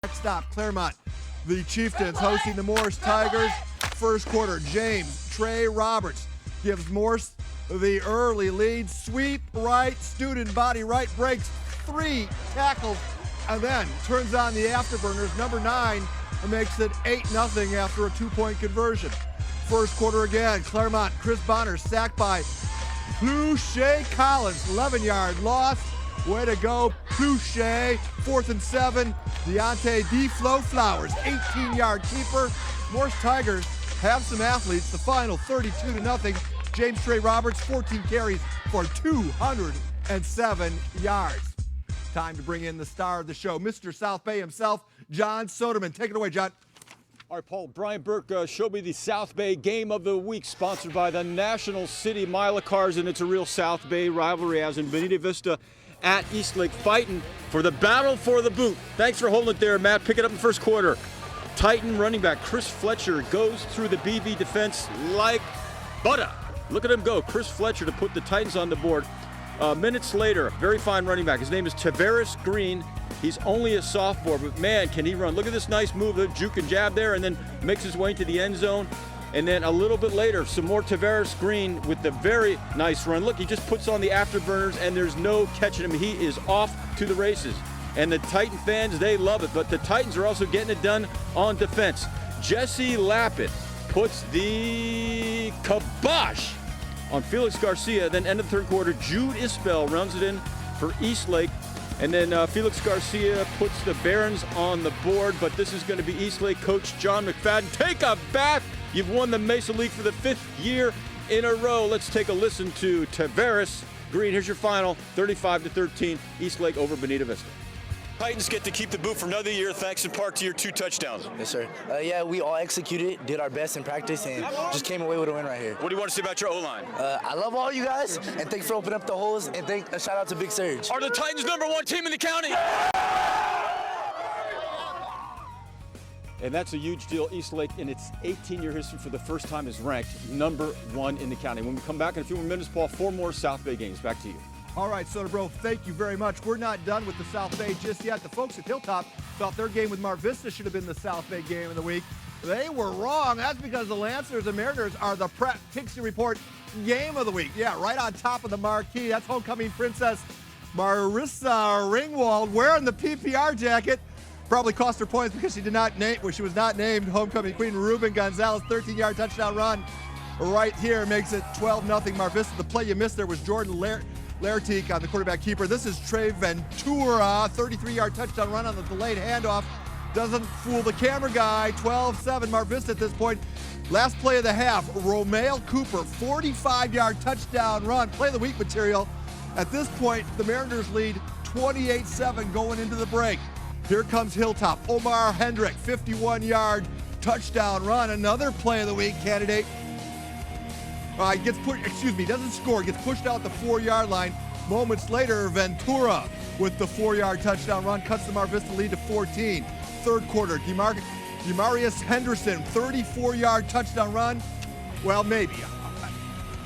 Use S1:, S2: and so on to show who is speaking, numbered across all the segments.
S1: Next stop, Clairemont. The Chieftains hosting the Morse Tigers. First quarter, James Trey Roberts gives Morse the early lead. Sweep right, student body right, breaks 3 tackles, and then turns on the afterburners. Number 9 makes it 8-0 after a 2-point conversion. First quarter again, Claremont, Chris Bonner sacked by Pluche Collins, 11-yard loss. Way to go, Pluche. 4th and 7. Deontay D-Flow Flowers, 18-yard keeper. Morse Tigers have some athletes. The final 32-0. James Trey Roberts, 14 carries for 207 yards. Time to bring in the star of the show, Mr. South Bay himself, John Soderman. Take it away, John.
S2: All right, Paul, Brian Burke showed me the South Bay Game of the Week, sponsored by the National City Mile Cars, and it's a real South Bay rivalry, as in Bonita, Vista at Eastlake, fighting for the battle for the boot. Thanks for holding it there, Matt. Pick it up in the first quarter. Titan running back Chris Fletcher goes through the BV defense like butter. Look at him go. Chris Fletcher to put the Titans on the board. Minutes later, very fine running back. His name is Tavares Green. He's only a sophomore, but man, can he run. Look at this nice move, the juke and jab there, and then makes his way into the end zone. And then a little bit later, some more Tavares Green with the very nice run. Look, he just puts on the afterburners, and there's no catching him. He is off to the races. And the Titan fans, they love it. But the Titans are also getting it done on defense. Jesse Lappin puts the kibosh on Felix Garcia. Then end of the third quarter, Jude Isbell runs it in for Eastlake. And then Felix Garcia puts the Barons on the board. But this is going to be Eastlake coach John McFadden. Take a bath. You've won the Mesa League for the 5th year in a row. Let's take a listen to Tavares Green. Here's your final, 35-13, Eastlake over Bonita Vista. Titans get to keep the boot for another year, thanks in part to your 2 touchdowns.
S3: Yes, sir. Yeah, we all executed, did our best in practice, and just came away with a win right here.
S2: What do you want to say about your O-line?
S3: I love all you guys, and thanks for opening up the holes, and a shout out to Big Surge.
S2: Are the Titans #1 team in the county? And that's a huge deal. Eastlake, in its 18-year history, for the first time is ranked #1 in the county. When we come back in a few more minutes, Paul, 4 more South Bay games. Back to you.
S1: All right, Soda Bro, thank you very much. We're not done with the South Bay just yet. The folks at Hilltop thought their game with Mar Vista should have been the South Bay Game of the Week. They were wrong. That's because the Lancers and Mariners are the Pigskin Report Game of the Week. Yeah, right on top of the marquee. That's homecoming princess Marissa Ringwald wearing the PPR jacket. Probably cost her points because she was not named homecoming queen. Ruben Gonzalez, 13-yard touchdown run right here makes it 12-0 Mar Vista. The play you missed there was Jordan Laertique on the quarterback keeper. This is Trey Ventura, 33-yard touchdown run on the delayed handoff. Doesn't fool the camera guy. 12-7 Mar Vista at this point. Last play of the half, Romeo Cooper, 45-yard touchdown run. Play of the week material. At this point, the Mariners lead 28-7 going into the break. Here comes Hilltop. Omar Hendrick, 51-yard touchdown run. Another play of the week candidate. Doesn't score, gets pushed out the 4-yard line. Moments later, Ventura with the 4-yard touchdown run cuts the Mar Vista lead to 14. Third quarter, Demarius Henderson, 34-yard touchdown run. Well, maybe.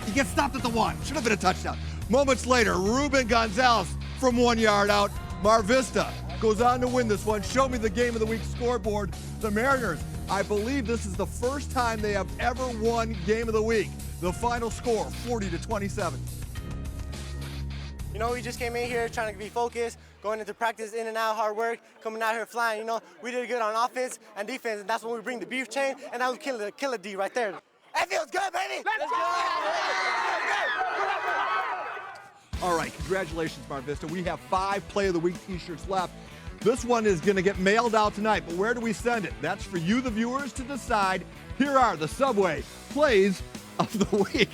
S1: He gets stopped at the 1. Should have been a touchdown. Moments later, Ruben Gonzalez from 1 yard out. Mar Vista goes on to win this one. Show me the Game of the Week scoreboard. The Mariners, I believe this is the first time they have ever won Game of the Week. The final score, 40-27.
S4: You know, we just came in here trying to be focused, going into practice, in and out, hard work, coming out here flying. You know, we did good on offense and defense, and that's when we bring the beef chain, and that was killer D right there. That feels good, baby! Let's go!
S1: All right, congratulations, Mar Vista. We have 5 Play of the Week t-shirts left. This one is going to get mailed out tonight, but where do we send it? That's for you, the viewers, to decide. Here are the Subway Plays of the Week.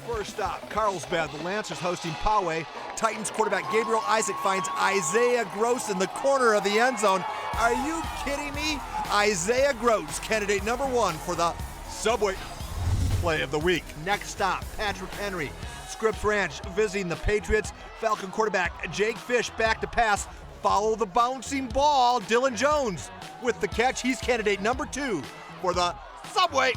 S1: First stop, Carlsbad. The Lancers hosting Poway. Titans quarterback Gabriel Isaac finds Isaiah Gross in the corner of the end zone. Are you kidding me? Isaiah Gross, candidate #1 for the Subway Play of the Week. Next stop, Patrick Henry. Scripps Ranch visiting the Patriots. Falcon quarterback Jake Fish back to pass. Follow the bouncing ball. Dylan Jones with the catch. He's candidate #2 for the Subway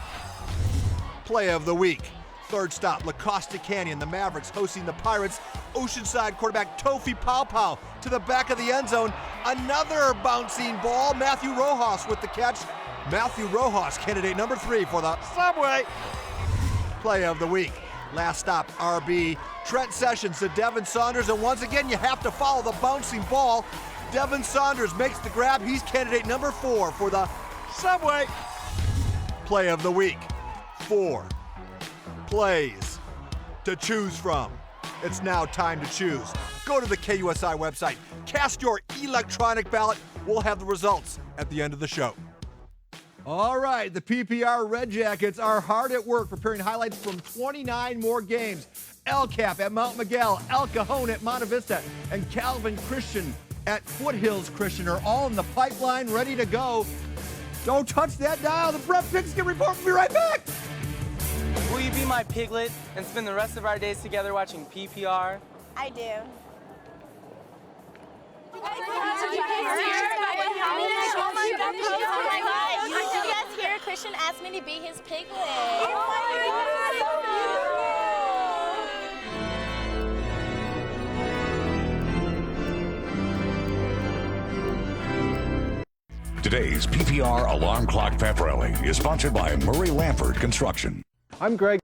S1: Play of the Week. Third stop, La Costa Canyon. The Mavericks hosting the Pirates. Oceanside quarterback Tofi Paupau to the back of the end zone. Another bouncing ball. Matthew Rojas with the catch. Matthew Rojas, candidate number 3 for the Subway Play of the Week. Last stop, RB. Trent Sessions to Devin Saunders, and once again you have to follow the bouncing ball. Devin Saunders makes the grab. He's candidate number 4 for the Subway Play of the Week. 4 plays to choose from. It's now time to choose. Go to the KUSI website. Cast your electronic ballot. We'll have the results at the end of the show. All right, the PPR Red Jackets are hard at work preparing highlights from 29 more games. El Cap at Mount Miguel, El Cajon at Monte Vista, and Calvin Christian at Foothills Christian are all in the pipeline, ready to go. Don't touch that dial. The Brett Pigskin report will be right back.
S5: Will you be my piglet and spend the rest of our days together watching PPR?
S6: I do. Did you guys hear Christian asked me to be his piglet?
S7: Today's PPR Alarm Clock Pep Rally is sponsored by Murray Lamford Construction.
S8: I'm Greg.